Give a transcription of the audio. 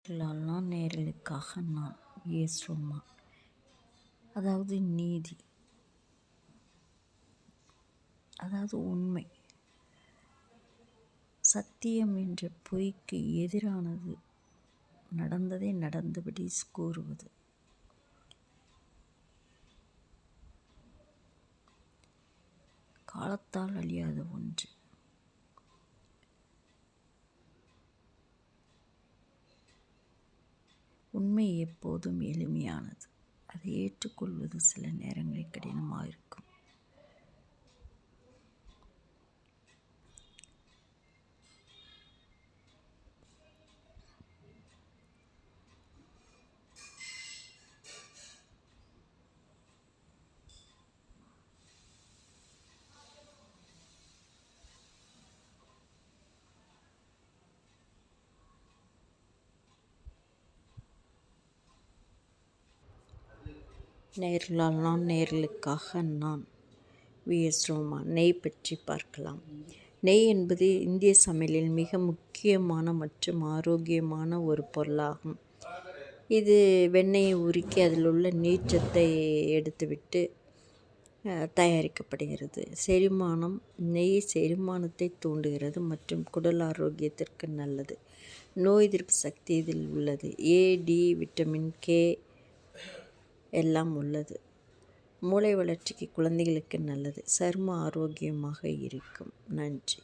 நேர்களெல்லாம் நேர்களுக்காக நான் எஸ் ரோமான். அதாவது நீதி, அதாவது உண்மை, சத்தியம் என்ற பொய்க்கு எதிரானது, நடந்ததை நடந்தபடி கூறுவது. காலத்தால் அழியாத ஒன்று. உண்மை எப்போதும் எளிமையானது. அதை ஏற்றுக்கொள்வது சில நேரங்களில் கடினமாக இருக்கும். நேர்களெல்லாம் நேர்களுக்காக நான் விஎஸ் ரோமான். நெய் பற்றி பார்க்கலாம். நெய் என்பது இந்திய சமையலில் மிக முக்கியமான மற்றும் ஆரோக்கியமான ஒரு பொருளாகும். இது வெண்ணெயை உருக்கி அதில் உள்ள நீர்ச்சத்தை எடுத்துவிட்டு தயாரிக்கப்படுகிறது. நெய் செரிமானத்தை தூண்டுகிறது மற்றும் குடல் ஆரோக்கியத்திற்கு நல்லது. நோய் எதிர்ப்பு சக்தி இதில் உள்ளது. ஏ, டி, விட்டமின் கே எல்லாம் உள்ளது. மூளை வளர்ச்சிக்கு குழந்தைகளுக்கு நல்லது. சரும ஆரோக்கியமாக இருக்கும். நன்றி.